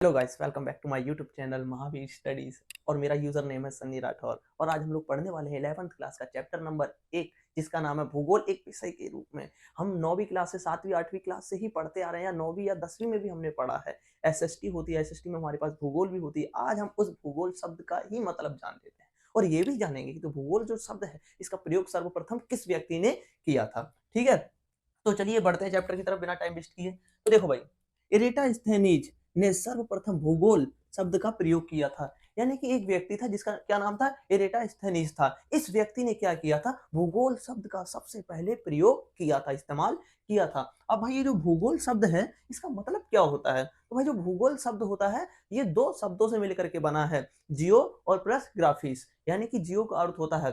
Hello guys, welcome back to my YouTube channel Mahavir Studies. और मेरा user name है सन्नी राठौर। और आज हम लोग पढ़ने वाले हैं 11th क्लास का चैप्टर नंबर 1, जिसका नाम है भूगोल एक विषय के रूप में। हम 9वीं क्लास से 7वीं 8वीं क्लास से ही पढ़ते आ रहे हैं, या 9वीं या 10वीं में भी हमने पढ़ा है। एसएसटी होती है, एसएसटी में हमारे पास भूगोल भी होती है। आज हम उस भूगोल शब्द का ही मतलब जान लेते हैं और ये भी जानेंगे कि तो भूगोल जो शब्द है इसका प्रयोग सर्वप्रथम किस व्यक्ति ने किया था। ठीक है, तो चलिए बढ़ते हैं चैप्टर की तरफ बिना टाइम वेस्ट किए। तो देखो भाई, इरेटास्थेनीज ने सर्वप्रथम भूगोल शब्द का प्रयोग किया था। यानी कि एक व्यक्ति था जिसका क्या नाम था, इरेटास्थेनीज था। इस व्यक्ति ने क्या किया था, भूगोल शब्द का सबसे पहले प्रयोग किया था, इस्तेमाल किया था। अब भाई ये जो भूगोल शब्द है इसका मतलब क्या होता है, तो भाई जो भूगोल शब्द होता है ये दो शब्दों से मिलकर के बना है, जियो और प्लस ग्राफिक्स। यानी कि जियो का अर्थ होता है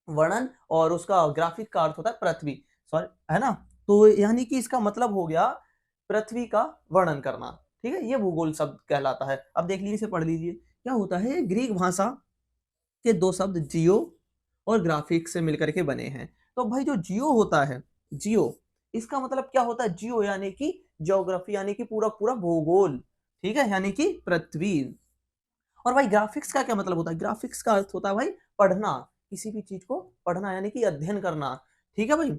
वर्णन और उसका ग्राफिक का अर्थ होता है पृथ्वी, सॉरी, है ना। तो यानी कि इसका मतलब हो गया पृथ्वी का वर्णन करना। ठीक है, ये भूगोल शब्द कहलाता है। अब देख लीजिए, पढ़ लीजिए क्या होता है। ग्रीक भाषा के दो शब्द जियो और ग्राफिक्स से मिलकर के बने हैं। तो भाई जो जियो होता है, जियो, इसका मतलब क्या होता है, जियो यानी कि ज्योग्राफी, यानी कि पूरा पूरा भूगोल। ठीक है, यानी कि पृथ्वी। और भाई ग्राफिक्स का क्या मतलब होता है, ग्राफिक्स का अर्थ होता है भाई पढ़ना, किसी भी चीज को पढ़ना यानी कि अध्ययन करना। ठीक है भाई,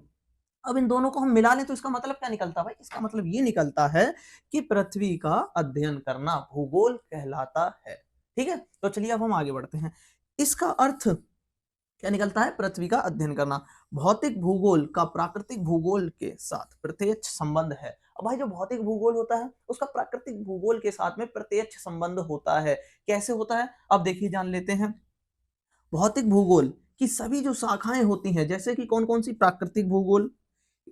अब इन दोनों को हम मिला लें तो इसका मतलब क्या निकलता है भाई, इसका मतलब ये निकलता है कि पृथ्वी का अध्ययन करना भूगोल कहलाता है। ठीक है, तो चलिए अब हम आगे बढ़ते हैं। इसका अर्थ क्या निकलता है, पृथ्वी का अध्ययन करना। भौतिक भूगोल का प्राकृतिक भूगोल के साथ प्रत्यक्ष संबंध है। अब भाई जो भौतिक भूगोल होता है उसका प्राकृतिक भूगोल के साथ में प्रत्यक्ष संबंध होता है। कैसे होता है, अब देखिए जान लेते हैं। भौतिक भूगोल की सभी जो शाखाएं होती हैं, जैसे कि कौन कौन सी प्राकृतिक भूगोल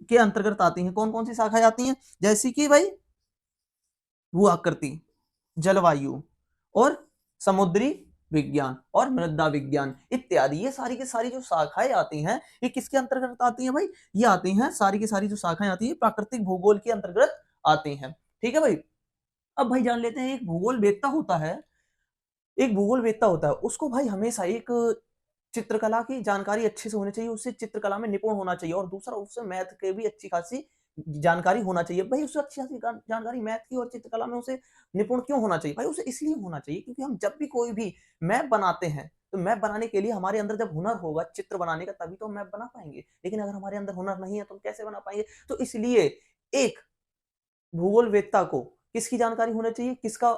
के अंतर्गत आती हैं, कौन कौन सी शाखाएं आती हैं, जैसे कि भाई भू आकृति, जलवायु और समुद्री विज्ञान और मृदा विज्ञान इत्यादि, ये सारी की सारी जो शाखाएं आती हैं ये किसके अंतर्गत आती हैं भाई, ये आती हैं, सारी की सारी जो शाखाएं आती हैं प्राकृतिक भूगोल के अंतर्गत आती हैं। ठीक है भाई, अब भाई जान लेते हैं, एक भूगोल वेत्ता होता है, एक भूगोल वेत्ता होता है उसको भाई हमेशा एक चित्रकला की जानकारी अच्छे से होनी चाहिए, उससे चित्रकला में निपुण होना चाहिए, और दूसरा उससे मैथ के भी अच्छी खासी जानकारी होना चाहिए। भाई उससे अच्छी खासी जानकारी मैथ की और चित्रकला में उसे निपुण क्यों होना चाहिए भाई, उसे इसलिए होना चाहिए क्योंकि हम जब भी कोई भी मैप बनाते हैं तो मैप बनाने के लिए हमारे अंदर जब हुनर होगा चित्र बनाने का तभी तो हम मैप बना पाएंगे। लेकिन अगर हमारे अंदर हुनर नहीं है तो हम कैसे बना पाएंगे। तो इसलिए एक भूगोल वेत्ता को किसकी जानकारी होना चाहिए, किसका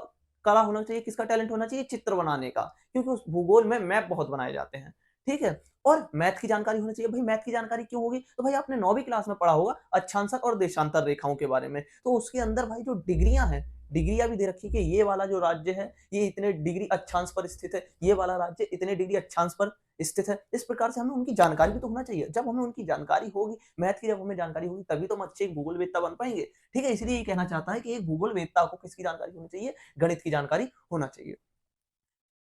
कला होना चाहिए, किसका टैलेंट होना चाहिए, चित्र बनाने का, क्योंकि उस भूगोल में मैप बहुत बनाए जाते हैं। ठीक है, और मैथ की जानकारी होनी चाहिए। भाई मैथ की जानकारी क्यों होगी, तो भाई आपने 9वीं क्लास में पढ़ा होगा अक्षांशक और देशांतर रेखाओं के बारे में। तो उसके अंदर भाई जो डिग्रियां हैं, डिग्रियां भी दे रखी कि ये वाला जो राज्य है ये इतने डिग्री अक्षांश पर स्थित है, ये वाला राज्य इतने डिग्री अक्षांश पर स्थित है। इस प्रकार से हमें उनकी जानकारी भी तो होना चाहिए। जब हमें उनकी जानकारी होगी, मैथ की जब हमें जानकारी होगी, तभी तो हम अच्छे भूगोल वेत्ता बन पाएंगे। ठीक है, इसलिए ये कहना चाहता है कि एक भूगोल वेत्ता को किसकी जानकारी होनी चाहिए, गणित की जानकारी होना चाहिए।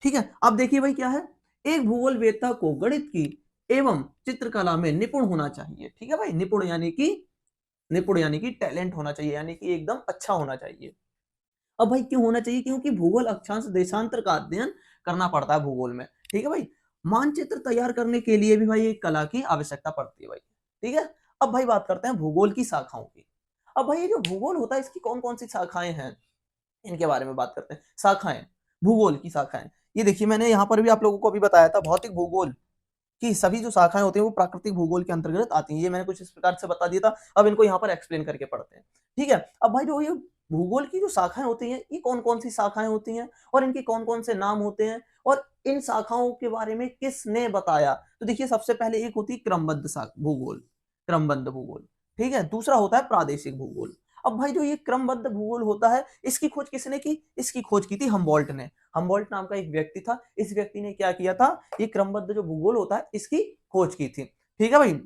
ठीक है, अब देखिए भाई क्या है, एक भूगोल वेत्ता को गणित की एवं चित्रकला में निपुण होना चाहिए। ठीक है भाई, निपुण यानी कि टैलेंट होना चाहिए, यानी कि एकदम अच्छा होना चाहिए। अब भाई क्यों होना चाहिए, क्योंकि भूगोल अक्षांश देशांतर का अध्ययन करना पड़ता है भूगोल में। ठीक है भाई, मानचित्र तैयार करने के लिए भी भाई एक कला की आवश्यकता पड़ती है भाई। ठीक है, अब भाई बात करते हैं भूगोल की शाखाओं की। अब भाई ये जो भूगोल होता है इसकी कौन कौन सी शाखाएं हैं, इनके बारे में बात करते हैं। शाखाएं, भूगोल की शाखाएं, ये देखिए मैंने यहाँ पर भी आप लोगों को अभी बताया था, भौतिक भूगोल की सभी जो शाखाएं होती हैं वो प्राकृतिक भूगोल के अंतर्गत आती हैं। ये मैंने कुछ इस प्रकार से बता दिया था, अब इनको यहाँ पर एक्सप्लेन करके पढ़ते हैं। ठीक है, अब भाई जो ये भूगोल की जो शाखाएं होती हैं ये कौन कौन सी शाखाएं होती हैं और इनके कौन कौन से नाम होते हैं और इन शाखाओं के बारे में किसने बताया। तो देखिए सबसे पहले एक होती है क्रमबद्ध भूगोल, क्रमबद्ध भूगोल। ठीक है, दूसरा होता है प्रादेशिक भूगोल। अब भाई जो ये क्रमबद्ध भूगोल होता है इसकी खोज किसने की, इसकी खोज की थी हम्बोल्ट ने। हम्बोल्ट नाम का एक व्यक्ति था, इस व्यक्ति ने क्या किया था, ये क्रमबद्ध जो भूगोल होता है इसकी खोज की थी। ठीक है भाई,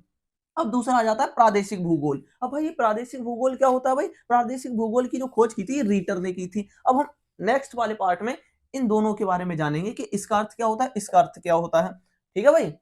अब दूसरा आ जाता है प्रादेशिक भूगोल। अब भाई ये प्रादेशिक भूगोल क्या होता है भाई, प्रादेशिक भूगोल की जो खोज की थी रीटर ने की थी। अब हम नेक्स्ट वाले पार्ट में इन दोनों के बारे में जानेंगे कि इसका अर्थ क्या होता है, इसका अर्थ क्या होता है। ठीक है भाई,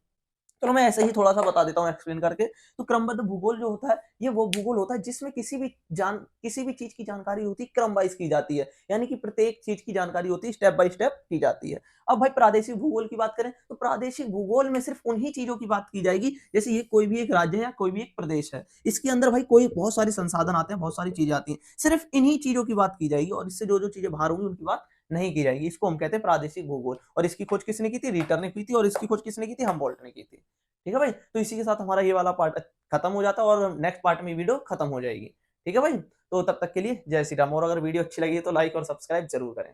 चलो मैं ऐसे ही थोड़ा सा बता देता हूँ एक्सप्लेन करके। तो क्रमबद्ध भूगोल जो होता है, ये वो भूगोल होता है जिसमें किसी भी चीज की जानकारी होती है, क्रम वाइज की जाती है, यानी कि प्रत्येक चीज की जानकारी होती है, स्टेप बाय स्टेप की जाती है। अब भाई प्रादेशिक भूगोल की बात करें तो प्रादेशिक भूगोल में सिर्फ उन्हीं चीजों की बात की जाएगी, जैसे ये कोई भी एक राज्य है या कोई भी एक प्रदेश है, इसके अंदर भाई कोई बहुत सारे संसाधन आते हैं, बहुत सारी चीजें आती हैं, सिर्फ इन्हीं चीजों की बात की जाएगी, और इससे जो जो चीजें बाहर होंगी उनकी बात नहीं की जाएगी। इसको हम कहते हैं प्रादेशिक भूगोल। और इसकी खोज किसने की थी? रिटर ने की थी। और इसकी खोज किसने की थी? हमबोल्ट ने की थी। ठीक है भाई, तो इसी के साथ हमारा ये वाला पार्ट खत्म हो जाता है, और नेक्स्ट पार्ट में वीडियो खत्म हो जाएगी। ठीक है भाई, तो तब तक के लिए जय श्री राम। और अगर वीडियो अच्छी लगी है तो लाइक और सब्सक्राइब जरूर करें।